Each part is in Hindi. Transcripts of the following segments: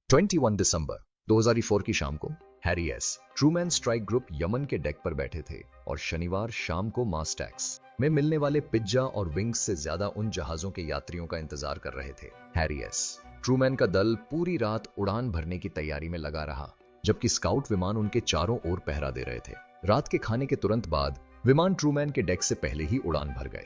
21 दिसंबर 2004 की शाम को Harry S Trueman strike group Yemen के डेक पर बैठे थे और शनिवार शाम को मास्टैक्स में मिलने वाले पिज्जा और विंग्स से ज्यादा उन जहाजों के यात्रियों का इंतजार कर रहे थे। हैरी एस ट्रूमैन का दल पूरी रात उड़ान भरने की तैयारी में लगा रहा, जबकि स्काउट विमान उनके चारों ओर पहरा दे रहे थे। रात के खाने के तुरंत बाद विमान ट्रूमैन के डेक से पहले ही उड़ान भर गए।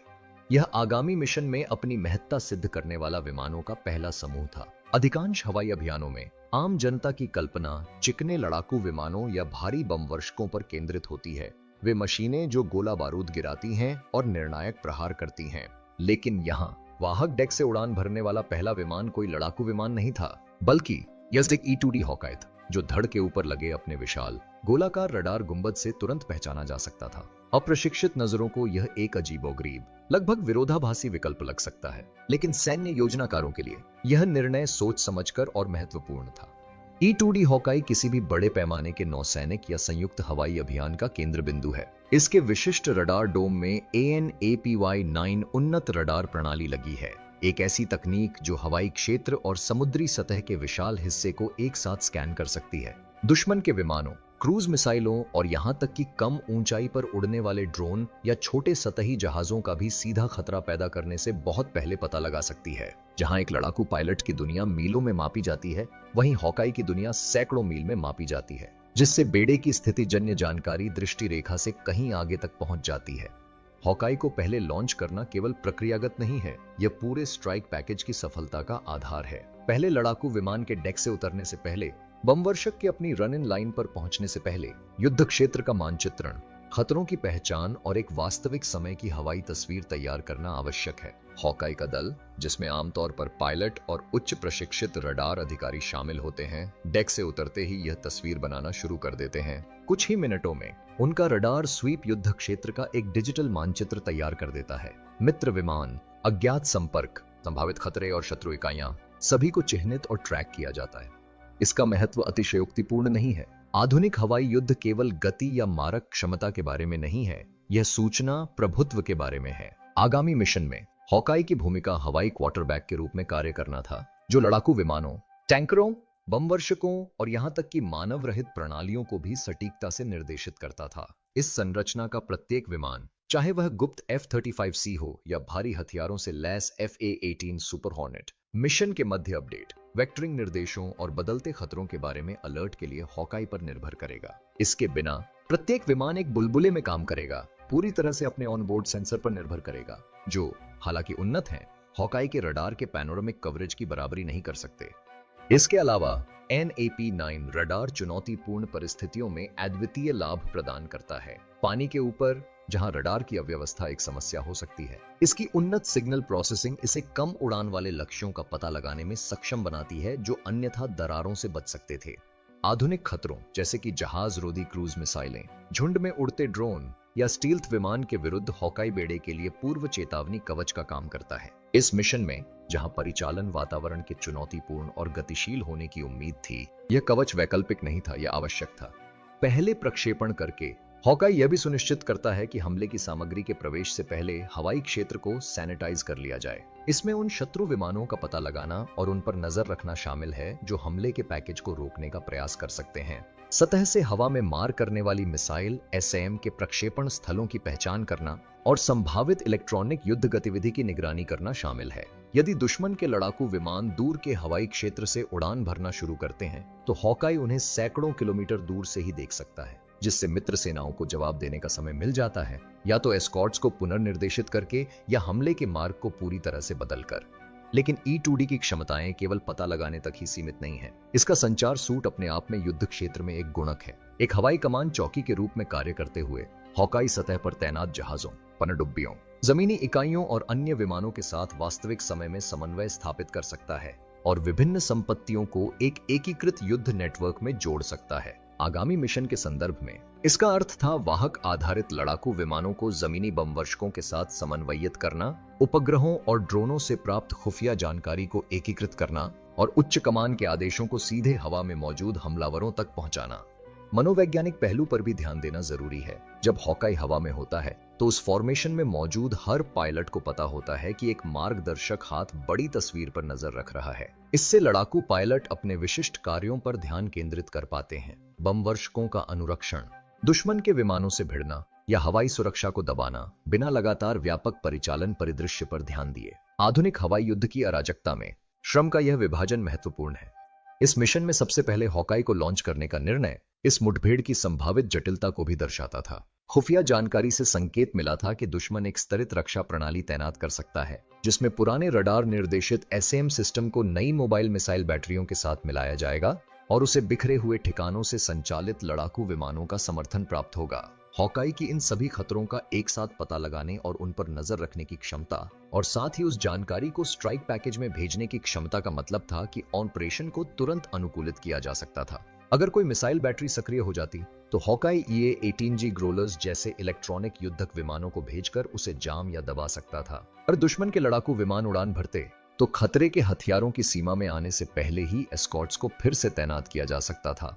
यह आगामी मिशन में अपनी महत्ता सिद्ध करने वाला विमानों का पहला समूह था। अधिकांश हवाई अभियानों में आम जनता की कल्पना चिकने लड़ाकू विमानों या भारी बम वर्षकों पर केंद्रित होती है। वे मशीनें जो गोला बारूद गिराती हैं और निर्णायक प्रहार करती हैं। लेकिन यहाँ वाहक डेक से उड़ान भरने वाला पहला विमान कोई लड़ाकू विमान नहीं था, बल्कि यह एक E-2D हॉकाई था, जो धड़ के ऊपर लगे अपने विशाल गोलाकार रडार गुंबद से तुरंत पहचाना जा सकता था। अप्रशिक्षित नजरों को यह एक अजीबोगरीब, लगभग विरोधाभासी विकल्प लग सकता है, लेकिन सैन्य योजनाकारों के लिए यह निर्णय सोच समझकर और महत्वपूर्ण था। E-2D हॉकाई किसी भी बड़े पैमाने के नौसैनिक या संयुक्त हवाई अभियान का केंद्र बिंदु है। इसके विशिष्ट रडार डोम में AN/APY-9 उन्नत रडार प्रणाली लगी है, एक ऐसी तकनीक जो हवाई क्षेत्र और समुद्री सतह के विशाल हिस्से को एक साथ स्कैन कर सकती है। दुश्मन के विमानों, क्रूज मिसाइलों और यहां तक कि कम ऊंचाई पर उड़ने वाले ड्रोन या छोटे सतही जहाजों का भी सीधा खतरा पैदा करने से बहुत पहले पता लगा सकती है। जहां एक लड़ाकू पायलट की दुनिया मीलों में मापी जाती है, वहीं हॉकाई की दुनिया सैकड़ों मील में मापी जाती है, जिससे बेड़े की स्थिति जन्य जानकारी दृष्टि रेखा से कहीं आगे तक पहुंच जाती है। हॉकाई को पहले लॉन्च करना केवल प्रक्रियागत नहीं है, यह पूरे स्ट्राइक पैकेज की सफलता का आधार है। पहले लड़ाकू विमान के डेक से उतरने से पहले, बमवर्षक के अपनी रन इन लाइन पर पहुंचने से पहले युद्ध क्षेत्र का मानचित्रण, खतरों की पहचान और एक वास्तविक समय की हवाई तस्वीर तैयार करना आवश्यक है। हॉकाई का दल, जिसमें आमतौर पर पायलट और उच्च प्रशिक्षित रडार अधिकारी शामिल होते हैं, डेक से उतरते ही यह तस्वीर बनाना शुरू कर देते हैं। कुछ ही मिनटों में उनका रडार स्वीप युद्ध क्षेत्र का एक डिजिटल मानचित्र तैयार कर देता है। मित्र विमान, अज्ञात संपर्क, संभावित खतरे और शत्रु इकाइयां, सभी को चिह्नित और ट्रैक किया जाता है। इसका महत्व अतिशयोक्तिपूर्ण नहीं है। आधुनिक हवाई युद्ध केवल गति या मारक क्षमता के बारे में नहीं है, यह सूचना प्रभुत्व के बारे में है। आगामी मिशन में हॉकाई की भूमिका हवाई क्वार्टरबैक के रूप में कार्य करना था, जो लड़ाकू विमानों, टैंकरों, बमवर्षकों और यहां तक कि मानव रहित प्रणालियों को भी सटीकता से निर्देशित करता था। इस संरचना का प्रत्येक विमान, चाहे वह गुप्त F-35C हो या भारी हथियारों से lace FA-18 super hornet, mission के मध्य अपडेट, वेक्टरिंग निर्देशों और बदलते खतरों के बारे में अलर्ट के लिए हॉकाई पर निर्भर करेगा। इसके बिना प्रत्येक विमान एक बुलबुले में काम करेगा, पूरी तरह से अपने ऑनबोर्ड सेंसर पर निर्भर करेगा, जो हालांकि उन्नत हैं, हॉकाई के रडार के पैनोरामिक कवरेज की बराबरी नहीं कर सकते। इसके अलावा NAP-9 रडार चुनौतीपूर्ण परिस्थितियों में अद्वितीय लाभ प्रदान करता है। पानी के ऊपर, जहां रडार की अव्यवस्था एक समस्या हो सकती है, इसकी उन्नत सिग्नल प्रोसेसिंग इसे कम उड़ान वाले लक्ष्यों का पता लगाने में सक्षम बनाती है, जो अन्यथा दरारों से बच सकते थे। आधुनिक खतरों जैसे कि जहाज रोधी क्रूज मिसाइलें, झुंड में उड़ते ड्रोन या स्टील्थ विमान के विरुद्ध हॉकाई बेड़े के लिए पूर्व चेतावनी कवच का काम करता है। इस मिशन में, जहां परिचालन वातावरण के चुनौतीपूर्ण और गतिशील होने की उम्मीद थी, यह कवच वैकल्पिक नहीं था, यह आवश्यक था। पहले प्रक्षेपण करके हॉकाई यह भी सुनिश्चित करता है कि हमले की सामग्री के प्रवेश से पहले हवाई क्षेत्र को सैनिटाइज कर लिया जाए। इसमें उन शत्रु विमानों का पता लगाना और उन पर नजर रखना शामिल है जो हमले के पैकेज को रोकने का प्रयास कर सकते हैं। सतह से हवा में मार करने वाली मिसाइल SM के प्रक्षेपण स्थलों की पहचान करना और संभावित इलेक्ट्रॉनिक युद्ध गतिविधि की निगरानी करना शामिल है। यदि दुश्मन के लड़ाकू विमान दूर के हवाई क्षेत्र से उड़ान भरना शुरू करते हैं, तो हॉकाई उन्हें सैकड़ों किलोमीटर दूर से ही देख सकता है, जिससे मित्र सेनाओं को जवाब देने का समय मिल जाता है, या तो एस्कॉर्ट्स को पुनर्निर्देशित करके या हमले के मार्ग को पूरी तरह से बदलकर। लेकिन E-2D की क्षमताएं केवल पता लगाने तक ही सीमित नहीं है। इसका संचार सूट अपने आप में युद्ध क्षेत्र में एक गुणक है। एक हवाई कमान चौकी के रूप में कार्य करते हुए हॉकाई सतह पर तैनात जहाजों, पनडुब्बियों, जमीनी इकाइयों और अन्य विमानों के साथ वास्तविक समय में समन्वय स्थापित कर सकता है और विभिन्न संपत्तियों को एक एकीकृत युद्ध नेटवर्क में जोड़ सकता है। आगामी मिशन के संदर्भ में इसका अर्थ था वाहक आधारित लड़ाकू विमानों को जमीनी बमवर्षकों के साथ समन्वयित करना, उपग्रहों और ड्रोनों से प्राप्त खुफिया जानकारी को एकीकृत करना और उच्च कमान के आदेशों को सीधे हवा में मौजूद हमलावरों तक पहुंचाना। मनोवैज्ञानिक पहलू पर भी ध्यान देना जरूरी है। जब हॉकाई हवा में होता है तो उस फॉर्मेशन में मौजूद हर पायलट को पता होता है कि एक मार्गदर्शक हाथ बड़ी तस्वीर पर नजर रख रहा है। इससे लड़ाकू पायलट अपने विशिष्ट कार्यों पर ध्यान केंद्रित कर पाते हैं। बम वर्षकों का अनुरक्षण, दुश्मन के विमानों से भिड़ना या हवाई सुरक्षा को दबाना बिना लगातार व्यापक परिचालन परिदृश्य पर ध्यान दिए। आधुनिक हवाई युद्ध की अराजकता में श्रम का यह विभाजन महत्वपूर्ण है। इस मिशन में सबसे पहले हॉकाई को लॉन्च करने का निर्णय इस मुठभेड़ की संभावित जटिलता को भी दर्शाता था। खुफिया जानकारी से संकेत मिला था कि दुश्मन एक स्तरित रक्षा प्रणाली तैनात कर सकता है, जिसमें पुराने रडार निर्देशित एसएएम सिस्टम को नई मोबाइल मिसाइल बैटरियों के साथ मिलाया जाएगा और उसे बिखरे हुए ठिकानों से संचालित लड़ाकू विमानों का समर्थन प्राप्त होगा। हॉकाई की इन सभी खतरों का एक साथ पता लगाने और उन पर नजर रखने की क्षमता और साथ ही उस जानकारी को स्ट्राइक पैकेज में भेजने की क्षमता का मतलब था कि ऑपरेशन को तुरंत अनुकूलित किया जा सकता था। अगर कोई मिसाइल बैटरी सक्रिय हो जाती तो हॉकाई EA-18G ग्रोलर्स जैसे इलेक्ट्रॉनिक युद्धक विमानों को भेजकर उसे जाम या दबा सकता था। और दुश्मन के लड़ाकू विमान उड़ान भरते तो खतरे के हथियारों की सीमा में आने से पहले ही एस्कॉर्ट्स को फिर से तैनात किया जा सकता था।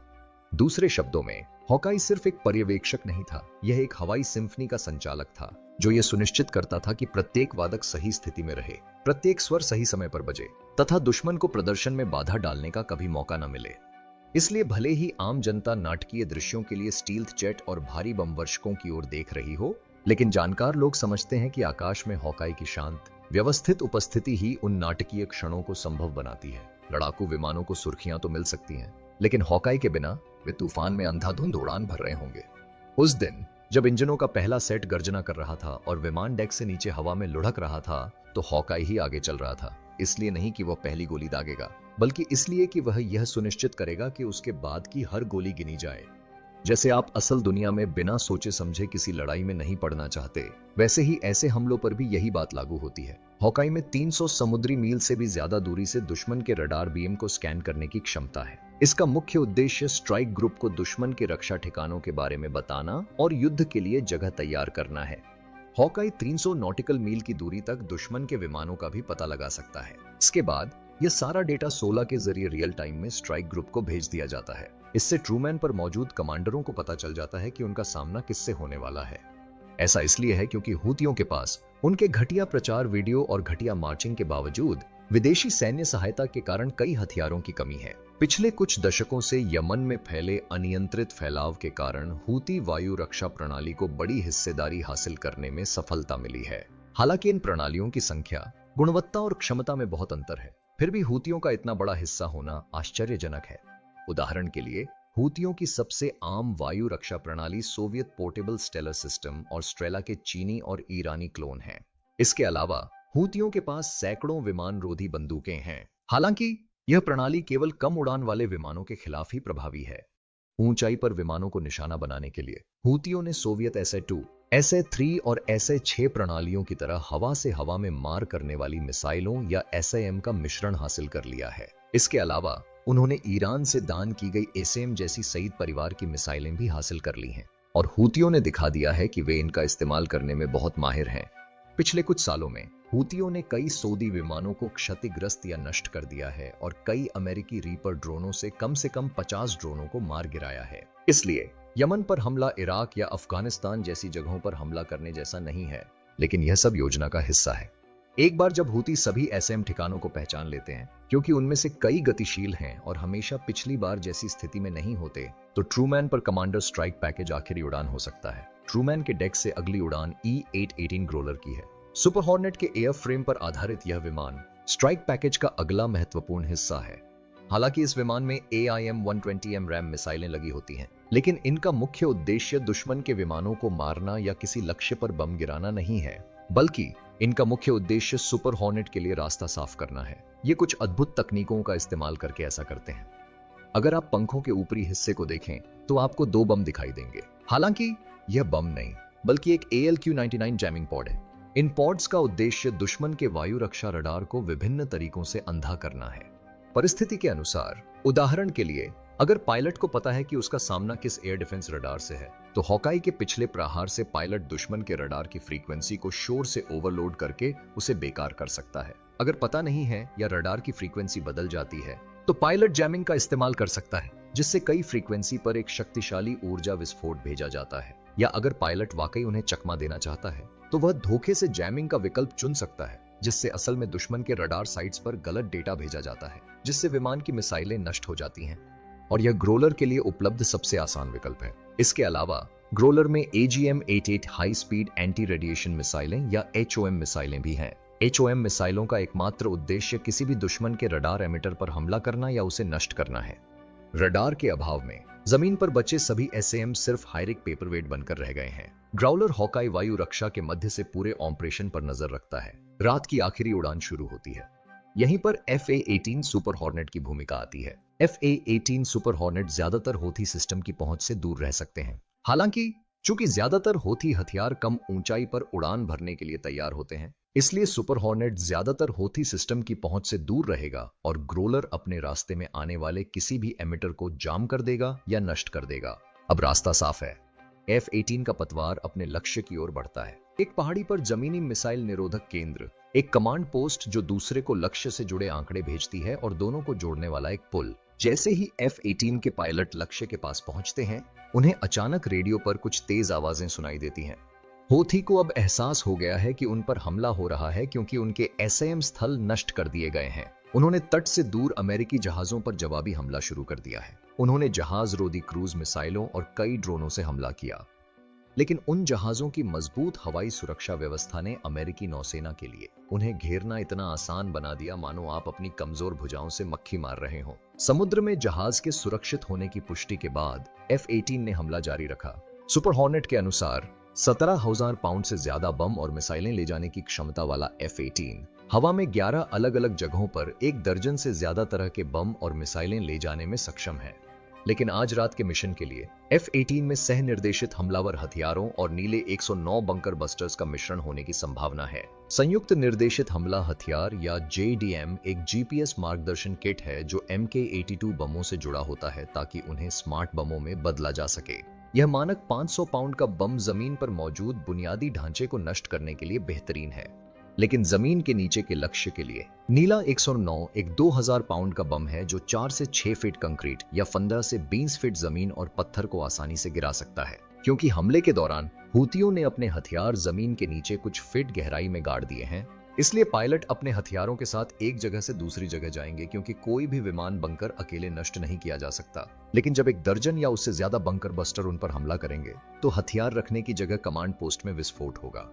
दूसरे शब्दों में हॉकाई सिर्फ एक पर्यवेक्षक नहीं था, यह एक हवाई सिम्फनी का संचालक था जो यह सुनिश्चित करता था कि प्रत्येक वादक सही स्थिति में रहे, प्रत्येक स्वर सही समय पर बजे तथा दुश्मन को प्रदर्शन में बाधा डालने का कभी मौका न मिले। इसलिए भले ही आम जनता नाटकीय दृश्यों के लिए स्टील्थ जेट और भारी बम वर्षकों की ओर देख रही हो, लेकिन जानकार लोग समझते हैं कि आकाश में हॉकाई की शांत व्यवस्थित उपस्थिति ही उन नाटकीय क्षणों को संभव बनाती है। लड़ाकू विमानों को सुर्खियां तो मिल सकती हैं, लेकिन हॉकाई के बिना वे तूफान में अंधाधुंध उड़ान भर रहे होंगे। उस दिन जब इंजनों का पहला सेट गर्जना कर रहा था और विमान डेक से नीचे हवा में लुढ़क रहा था, तो हॉकाई ही आगे चल रहा था। इसलिए नहीं कि वह पहली गोली दागेगा, बल्कि इसलिए कि वह यह सुनिश्चित करेगा कि उसके बाद की हर गोली गिनी जाए। जैसे आप असल दुनिया में बिना सोचे समझे किसी लड़ाई में नहीं पड़ना चाहते, वैसे ही ऐसे हमलों पर भी यही बात लागू होती है। हॉकाई में 300 समुद्री मील से भी ज्यादा दूरी से दुश्मन के रडार बीम को स्कैन करने की क्षमता है। इसका मुख्य उद्देश्य स्ट्राइक ग्रुप को दुश्मन के रक्षा ठिकानों के बारे में बताना और युद्ध के लिए जगह तैयार करना है। हॉकाई 300 नॉटिकल मील की दूरी तक दुश्मन के विमानों का भी पता लगा सकता है। इसके बाद यह सारा डेटा 16 के जरिए रियल टाइम में स्ट्राइक ग्रुप को भेज दिया जाता है। इससे ट्रूमैन पर मौजूद कमांडरों को पता चल जाता है कि उनका सामना किससे होने वाला है। ऐसा इसलिए है क्योंकि हूतियों के पास उनके घटिया प्रचार वीडियो और घटिया मार्चिंग के बावजूद विदेशी सैन्य सहायता के कारण कई हथियारों की कमी है। पिछले कुछ दशकों से यमन में फैले अनियंत्रित फैलाव के कारण हूती वायु रक्षा प्रणाली को बड़ी हिस्सेदारी हासिल करने में सफलता मिली है। हालांकि इन प्रणालियों की संख्या, गुणवत्ता और क्षमता में बहुत अंतर है, फिर भी हूतियों का इतना बड़ा हिस्सा होना आश्चर्यजनक है। उदाहरण के लिए हूतियों की सबसे आम वायु रक्षा प्रणाली सोवियत पोर्टेबल स्टेलर सिस्टम और स्ट्रेला के चीनी और ईरानी क्लोन हैं। इसके अलावा हूतियों के पास सैकड़ों विमान रोधी बंदूकें हैं। हालांकि यह प्रणाली केवल कम उड़ान वाले विमानों के खिलाफ ही प्रभावी है। ऊंचाई पर विमानों को निशाना बनाने के लिए हूतियों ने सोवियत SA-2, SA-3 और SA-6 प्रणालियों की तरह हवा से हवा में मार करने वाली मिसाइलों या SAM का मिश्रण हासिल कर लिया है। इसके अलावा उन्होंने ईरान से दान की गई एसएम जैसी सईद परिवार की मिसाइलें भी हासिल कर ली हैं और हूतियों ने दिखा दिया है कि वे इनका इस्तेमाल करने में बहुत माहिर हैं। पिछले कुछ सालों में हूतियों ने कई सऊदी विमानों को क्षतिग्रस्त या नष्ट कर दिया है और कई अमेरिकी रीपर ड्रोनों से कम 50 ड्रोनों को मार गिराया है। इसलिए यमन पर हमला इराक या अफगानिस्तान जैसी जगहों पर हमला करने जैसा नहीं है, लेकिन यह सब योजना का हिस्सा है। एक बार जब हूती सभी एसएम ठिकानों को पहचान लेते हैं, क्योंकि उनमें से कई गतिशील हैं और हमेशा पिछली बार जैसी स्थिति में नहीं होते, तो ट्रूमैन पर कमांडर स्ट्राइक पैकेज आखिरी उड़ान हो सकता है। ट्रूमैन के डेक से अगली उड़ान E-818 ग्रोलर की है। सुपर हॉर्नेट के एयर फ्रेम पर आधारित यह विमान स्ट्राइक पैकेज का अगला महत्वपूर्ण हिस्सा है। हालांकि इस विमान में AIM-120M रैम मिसाइलें लगी होती हैं, लेकिन इनका मुख्य उद्देश्य दुश्मन के विमानों को मारना या किसी लक्ष्य पर बम गिराना नहीं है, बल्कि इनका मुख्य उद्देश्य सुपर हॉर्नेट के लिए रास्ता साफ करना है। ये कुछ अद्भुत तकनीकों का इस्तेमाल करके ऐसा करते हैं। अगर आप पंखों के ऊपरी हिस्से को देखें तो आपको 2 बम दिखाई देंगे। हालांकि यह बम नहीं, बल्कि एक ALQ-99 जैमिंग पॉड है। इन पॉड्स का उद्देश्य दुश्मन के वायु रक्षा रडार को विभिन्न तरीकों से अंधा करना है। परिस्थिति के अनुसार, उदाहरण के लिए, अगर पायलट को पता है कि उसका सामना किस एयर डिफेंस रडार से है, तो हॉकाई के पिछले प्रहार से पायलट दुश्मन के रडार की फ्रीक्वेंसी को शोर से ओवरलोड करके उसे बेकार कर सकता है। अगर पता नहीं है या रडार की फ्रीक्वेंसी बदल जाती है, तो पायलट जैमिंग का इस्तेमाल कर सकता है। जिससे कई फ्रीक्वेंसी पर एक शक्तिशाली ऊर्जा विस्फोट भेजा जाता है। या अगर पायलट वाकई उन्हें चकमा देना चाहता है तो वह धोखे से जैमिंग का विकल्प चुन सकता है, जिससे असल में दुश्मन के रडार साइट्स पर गलत डेटा भेजा जाता है, जिससे विमान की मिसाइलें नष्ट हो जाती हैं। और यह ग्रोलर के लिए उपलब्ध सबसे आसान विकल्प है। इसके अलावा ग्रोलर में AGM-88 high speed anti radiation मिसाइलें या HOM मिसाइलें भी हैं। HOM मिसाइलों का एकमात्र उद्देश्य किसी भी दुश्मन के रडार एमिटर पर हमला करना या उसे नष्ट करना है। रडार के अभाव में जमीन पर बचे सभी SAM सिर्फ हाइरिक पेपरवेट बनकर रह गए हैं। ग्राउलर हॉकाई वायु रक्षा के मध्य से पूरे ऑपरेशन पर नजर रखता है। रात की आखिरी उड़ान शुरू होती है। यहीं पर FA-18 सुपर हॉर्नेट की भूमिका आती है। FA-18 सुपर हॉर्नेट ज्यादातर होथी सिस्टम की पहुंच से दूर रह सकते हैं। हालांकि चूंकि ज्यादातर होथी हथियार कम ऊंचाई पर उड़ान भरने के लिए तैयार होते हैं, इसलिए सुपर हॉर्नेट ज्यादातर होथी सिस्टम की पहुंच से दूर रहेगा और ग्रोलर अपने रास्ते में आने वाले किसी भी एमिटर को जाम कर देगा या नष्ट कर देगा। अब रास्ता साफ है। F-18 का पतवार अपने लक्ष्य की ओर बढ़ता है। एक पहाड़ी पर जमीनी मिसाइल निरोधक केंद्र, एक कमांड पोस्ट जो दूसरे को लक्ष्य से जुड़े आंकड़े भेजती है और दोनों को जोड़ने वाला एक पुल। जैसे ही F-18 के पायलट लक्ष्य के पास पहुंचते हैं, उन्हें अचानक रेडियो पर कुछ तेज आवाजें सुनाई देती हैं। होथी को अब एहसास हो गया है कि उन पर हमला हो रहा है, क्योंकि उनके SAM स्थल नष्ट कर दिए गए हैं। उन्होंने तट से दूर अमेरिकी जहाजों पर जवाबी हमला शुरू कर दिया है। उन्होंने जहाज रोधी क्रूज मिसाइलों और कई ड्रोनों से हमला किया, लेकिन उन जहाजों की मजबूत हवाई सुरक्षा व्यवस्था ने अमेरिकी नौसेना के लिए उन्हें घेरना इतना आसान बना दिया मानो आप अपनी कमजोर भुजाओं से मक्खी मार रहे हो। समुद्र में जहाज के सुरक्षित होने की पुष्टि के बाद F-18 ने हमला जारी रखा। सुपर हॉर्नेट के अनुसार 17,000 पाउंड से ज्यादा बम और मिसाइलें ले जाने की क्षमता वाला F-18 हवा में 11 अलग अलग जगहों पर 1 दर्जन से ज्यादा तरह के बम और मिसाइलें ले जाने में सक्षम है। लेकिन आज रात के मिशन के लिए F-18 में सह निर्देशित हमलावर हथियारों और नीले 109 बंकर बस्टर्स का मिश्रण होने की संभावना है। संयुक्त निर्देशित हमला हथियार या JDM एक GPS मार्गदर्शन किट है जो MK-82 बमों से जुड़ा होता है ताकि उन्हें स्मार्ट बमों में बदला जा सके। यह मानक 500 पाउंड का बम जमीन पर मौजूद बुनियादी ढांचे को नष्ट करने के लिए बेहतरीन है, लेकिन जमीन के नीचे के लक्ष्य के लिए नीला 109 एक 2000 पाउंड का बम है जो 4 से 6 फीट कंक्रीट या 15 से 20 फीट जमीन और पत्थर को आसानी से गिरा सकता है। क्योंकि हमले के दौरान हूतियों ने अपने हथियार जमीन के नीचे कुछ फीट गहराई में गाड़ दिए हैं, इसलिए पायलट अपने हथियारों के साथ एक जगह से दूसरी जगह जाएंगे, क्योंकि कोई भी विमान बंकर अकेले नष्ट नहीं किया जा सकता। लेकिन जब एक दर्जन या उससे ज्यादा बंकर बस्टर उन पर हमला करेंगे तो हथियार रखने की जगह कमांड पोस्ट में विस्फोट होगा।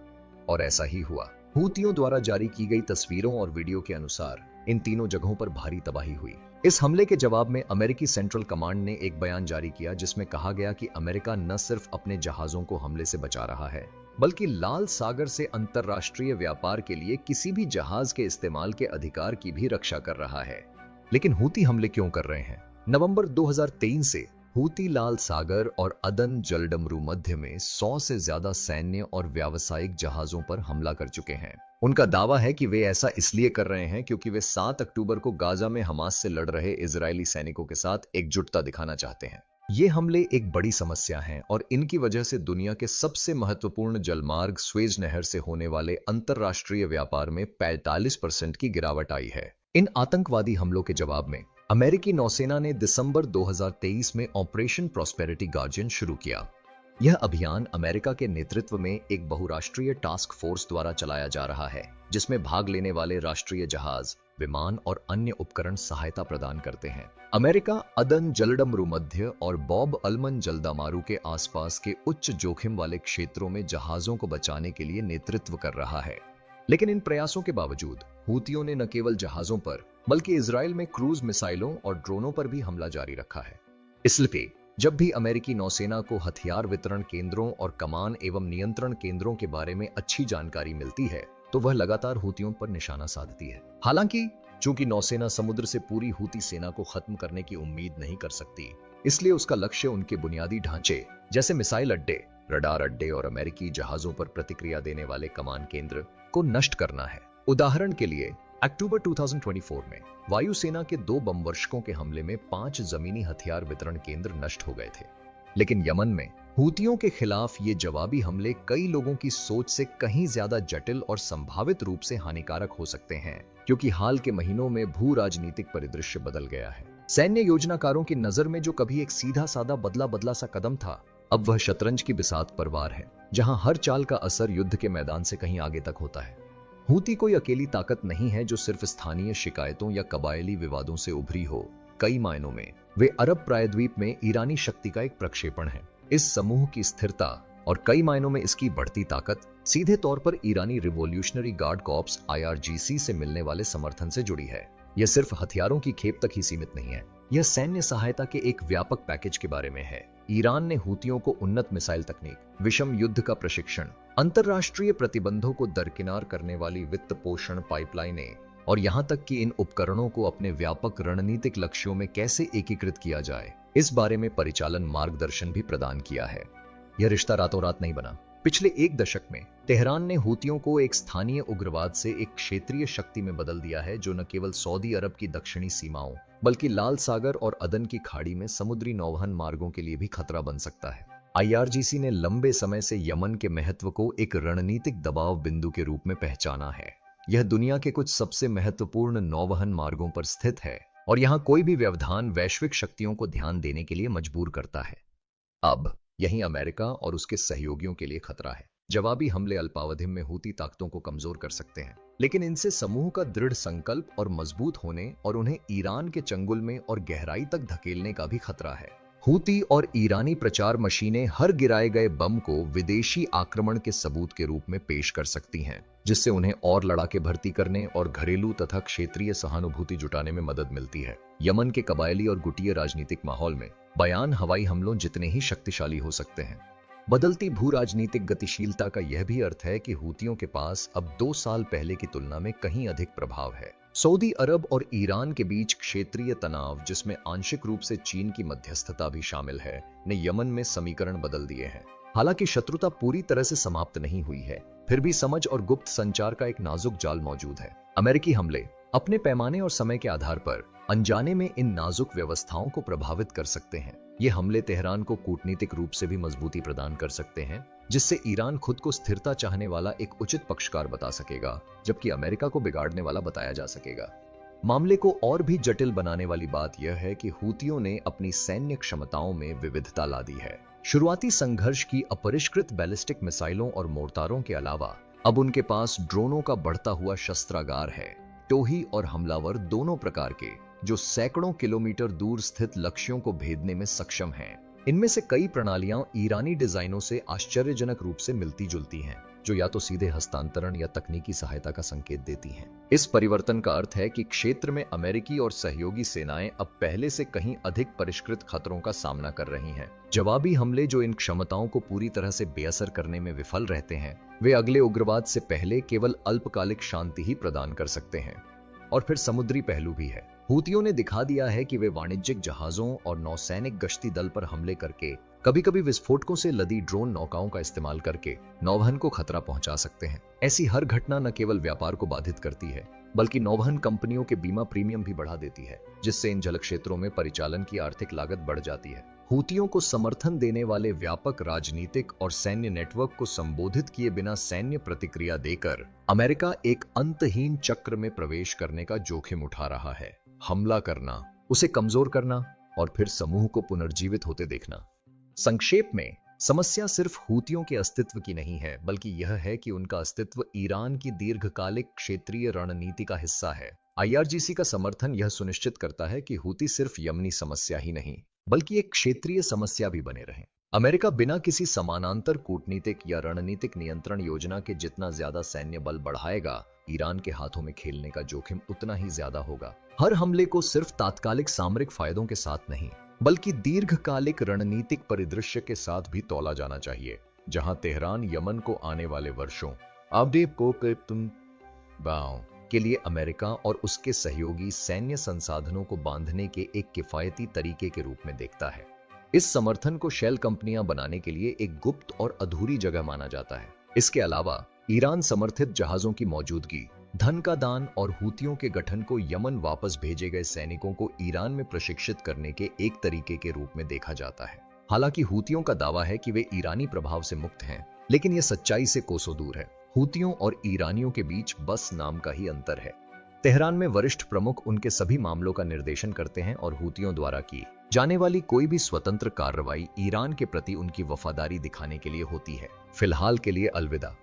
और ऐसा ही हुआ। हूतियों द्वारा जारी की गई तस्वीरों और वीडियो के अनुसार इन तीनों जगहों पर भारी तबाही हुई। इस हमले के जवाब में अमेरिकी सेंट्रल कमांड ने एक बयान जारी किया जिसमें कहा गया कि अमेरिका न सिर्फ अपने जहाजों को हमले से बचा रहा है, बल्कि लाल सागर से अंतरराष्ट्रीय व्यापार के लिए किसी भी जहाज के इस्तेमाल के अधिकार की भी रक्षा कर रहा है। लेकिन हूती हमले क्यों कर रहे हैं? नवंबर 2023 से हूती लाल सागर और अदन जलडमरू मध्य में 100 से ज्यादा सैन्य और व्यावसायिक जहाजों पर हमला कर चुके हैं। उनका दावा है कि वे ऐसा इसलिए कर रहे हैं क्योंकि वे 7 अक्टूबर को गाजा में हमास से लड़ रहे इजरायली सैनिकों के साथ एकजुटता दिखाना चाहते हैं। ये हमले एक बड़ी समस्या हैं और इनकी वजह से दुनिया के सबसे महत्वपूर्ण जलमार्ग स्वेज नहर से होने वाले अंतरराष्ट्रीय व्यापार में 45% की गिरावट आई है। इन आतंकवादी हमलों के जवाब में अमेरिकी नौसेना ने दिसंबर 2023 में ऑपरेशन प्रॉस्पेरिटी गार्जियन शुरू किया। यह अभियान अमेरिका के नेतृत्व में एक बहुराष्ट्रीय टास्क फोर्स द्वारा चलाया जा रहा है, जिसमें भाग लेने वाले राष्ट्रीय जहाज, विमान और अन्य उपकरण सहायता प्रदान करते हैं। अमेरिका अदन जलडमरू मध्य और बॉब अलमन जलदामारू के आसपास के उच्च जोखिम वाले क्षेत्रों में जहाजों को बचाने के लिए नेतृत्व कर रहा है। लेकिन इन प्रयासों के बावजूद हूतियों ने न केवल जहाजों पर बल्कि इजराइल में क्रूज मिसाइलों और ड्रोनों पर भी हमला जारी रखा है। इसलिए जब भी अमेरिकी नौसेना को हथियार वितरण केंद्रों और कमान एवं नियंत्रण केंद्रों के बारे में अच्छी जानकारी मिलती है तो वह लगातार हूतियों पर निशाना साधती है। हालांकि चूंकि नौसेना समुद्र से पूरी हूती सेना को खत्म करने की उम्मीद नहीं कर सकती, इसलिए उसका लक्ष्य उनके बुनियादी ढांचे जैसे मिसाइल अड्डे, रडार अड्डे और अमेरिकी जहाजों पर प्रतिक्रिया देने वाले कमान केंद्र को नष्ट करना है। उदाहरण के लिए अक्टूबर 2024 में वायुसेना के 2 बमवर्षकों के हमले में 5 जमीनी हथियार वितरण केंद्र नष्ट हो गए थे। लेकिन यमन में हूतियों के खिलाफ ये जवाबी हमले कई लोगों की सोच से कहीं ज्यादा जटिल और संभावित रूप से हानिकारक हो सकते हैं, क्योंकि हाल के महीनों में भू राजनीतिक परिदृश्य बदल गया है। सैन्य योजनाकारों की नजर में जो कभी एक सीधा साधा बदला बदला सा कदम था, अब वह शतरंज की बिसात परवार है, जहां हर चाल का असर युद्ध के मैदान से कहीं आगे तक होता है। हूती कोई अकेली ताकत नहीं है जो सिर्फ स्थानीय शिकायतों या कबायली विवादों से उभरी हो। कई मायनों में वे अरब प्रायद्वीप में ईरानी शक्ति का एक प्रक्षेपण है। इस समूह की स्थिरता और कई मायनों में इसकी बढ़ती ताकत सीधे तौर पर ईरानी रिवॉल्यूशनरी गार्ड कॉर्प्स IRGC से मिलने वाले समर्थन से जुड़ी है। यह सिर्फ हथियारों की खेप तक ही सीमित नहीं है, यह सैन्य सहायता के एक व्यापक पैकेज के बारे में है। ईरान ने हूतियों को उन्नत मिसाइल तकनीक, विषम युद्ध का प्रशिक्षण, अंतरराष्ट्रीय प्रतिबंधों को दरकिनार करने वाली वित्त पोषण पाइपलाइनें और यहां तक कि इन उपकरणों को अपने व्यापक रणनीतिक लक्ष्यों में कैसे एकीकृत किया जाए, इस बारे में परिचालन मार्गदर्शन भी प्रदान किया है। यह रिश्ता रातों रात नहीं बना। पिछले एक दशक में तेहरान ने हूतियों को एक स्थानीय उग्रवाद से एक क्षेत्रीय शक्ति में बदल दिया है, जो न केवल सऊदी अरब की दक्षिणी सीमाओं बल्कि लाल सागर और अदन की खाड़ी में समुद्री नौवहन मार्गों के लिए भी खतरा बन सकता है। IRGC ने लंबे समय से यमन के महत्व को एक रणनीतिक दबाव बिंदु के रूप में पहचाना है। यह दुनिया के कुछ सबसे महत्वपूर्ण नौवहन मार्गों पर स्थित है और यहां कोई भी व्यवधान वैश्विक शक्तियों को ध्यान देने के लिए मजबूर करता है। अब यही अमेरिका और उसके सहयोगियों के लिए खतरा है। जवाबी हमले अल्पावधि में हूती ताकतों को कमजोर कर सकते हैं, लेकिन इनसे समूह का दृढ़ संकल्प और मजबूत होने और उन्हें ईरान के चंगुल में और गहराई तक धकेलने का भी खतरा है। हूती और ईरानी प्रचार मशीनें हर गिराए गए बम को विदेशी आक्रमण के सबूत के रूप में पेश कर सकती हैं, जिससे उन्हें और लड़ाके भर्ती करने और घरेलू तथा क्षेत्रीय सहानुभूति जुटाने में मदद मिलती है। यमन के कबायली और गुटीय राजनीतिक माहौल में बयान हवाई हमलों जितने ही शक्तिशाली हो सकते हैं। बदलती भू राजनीतिक गतिशीलता का यह भी अर्थ है कि हूतियों के पास अब 2 साल पहले की तुलना में कहीं अधिक प्रभाव है। सऊदी अरब और ईरान के बीच क्षेत्रीय तनाव, जिसमें आंशिक रूप से चीन की मध्यस्थता भी शामिल है, ने यमन में समीकरण बदल दिए हैं। हालांकि शत्रुता पूरी तरह से समाप्त नहीं हुई है, फिर भी समझ और गुप्त संचार का एक नाजुक जाल मौजूद है। अमेरिकी हमले अपने पैमाने और समय के आधार पर अनजाने में इन नाजुक व्यवस्थाओं को प्रभावित कर सकते हैं। ये हमले तेहरान को कूटनीतिक रूप से भी मजबूती प्रदान कर सकते हैं, जिससे ईरान खुद को स्थिरता चाहने वाला एक उचित पक्षकार बता सकेगा, जबकि अमेरिका को बिगाड़ने वाला बताया जा सकेगा। मामले को और भी जटिल बनाने वाली बात यह है कि हूतियों ने अपनी सैन्य क्षमताओं में विविधता ला दी है। शुरुआती संघर्ष की अपरिष्कृत बैलिस्टिक मिसाइलों और मोर्टारों के अलावा अब उनके पास ड्रोनों का बढ़ता हुआ शस्त्रागार है, टोही और हमलावर दोनों प्रकार के, जो सैकड़ों किलोमीटर दूर स्थित लक्ष्यों को भेदने में सक्षम हैं। इनमें से कई प्रणालियां ईरानी डिजाइनों से आश्चर्यजनक रूप से मिलती जुलती हैं, जो या तो सीधे हस्तांतरण या तकनीकी सहायता का संकेत देती हैं। इस परिवर्तन का अर्थ है कि क्षेत्र में अमेरिकी और सहयोगी सेनाएं अब पहले से कहीं अधिक परिष्कृत खतरों का सामना कर रही हैं। जवाबी हमले जो इन क्षमताओं को पूरी तरह से बेअसर करने में विफल रहते हैं, वे अगले उग्रवाद से पहले केवल अल्पकालिक शांति ही प्रदान कर सकते हैं। और फिर समुद्री पहलू भी है। हूतियों ने दिखा दिया है कि वे वाणिज्यिक जहाजों और नौसैनिक गश्ती दल पर हमले करके, कभी कभी विस्फोटकों से लदी ड्रोन नौकाओं का इस्तेमाल करके नौवहन को खतरा पहुंचा सकते हैं। ऐसी हर घटना न केवल व्यापार को बाधित करती है, बल्कि नौवहन कंपनियों के बीमा प्रीमियम भी बढ़ा देती है, जिससे इन जल क्षेत्रों में परिचालन की आर्थिक लागत बढ़ जाती है। हूतियों को समर्थन देने वाले व्यापक राजनीतिक और सैन्य नेटवर्क को संबोधित किए बिना सैन्य प्रतिक्रिया देकर अमेरिका एक अंतहीन चक्र में प्रवेश करने का जोखिम उठा रहा है। हमला करना, उसे कमजोर करना और फिर समूह को पुनर्जीवित होते देखना। संक्षेप में, समस्या सिर्फ हूतियों के अस्तित्व की नहीं है, बल्कि यह है कि उनका अस्तित्व ईरान की दीर्घकालिक क्षेत्रीय रणनीति का हिस्सा है। IRGC का समर्थन यह सुनिश्चित करता है कि हूती सिर्फ यमनी समस्या ही नहीं, बल्कि एक क्षेत्रीय समस्या भी बने रहें। अमेरिका बिना किसी समानांतर कूटनीतिक या रणनीतिक नियंत्रण योजना के जितना ज्यादा सैन्य बल बढ़ाएगा, ईरान के हाथों में खेलने का जोखिम उतना ही ज्यादा होगा। हर हमले को सिर्फ तात्कालिक सामरिक फायदों के साथ नहीं, बल्कि दीर्घकालिक रणनीतिक परिदृश्य के साथ भी तौला जाना चाहिए, जहां तेहरान यमन को आने वाले वर्षों के लिए अमेरिका और उसके सहयोगी सैन्य संसाधनों को बांधने के एक किफायती तरीके के रूप में देखता है। इस समर्थन को शेल कंपनियां बनाने के लिए एक गुप्त और अधूरी जगह माना जाता है। इसके अलावा ईरान समर्थित जहाजों की मौजूदगी, धन का दान और हूतियों के गठन को यमन वापस भेजे गए सैनिकों को ईरान में प्रशिक्षित करने के एक तरीके के रूप में देखा जाता है। हालांकि हूतियों का दावा है कि वे ईरानी प्रभाव से मुक्त हैं, लेकिन यह सच्चाई से कोसों दूर है। हूतियों और ईरानियों के बीच बस नाम का ही अंतर है। तेहरान में वरिष्ठ प्रमुख उनके सभी मामलों का निर्देशन करते हैं और हूतियों द्वारा की जाने वाली कोई भी स्वतंत्र कार्रवाई ईरान के प्रति उनकी वफादारी दिखाने के लिए होती है। फिलहाल के लिए अलविदा।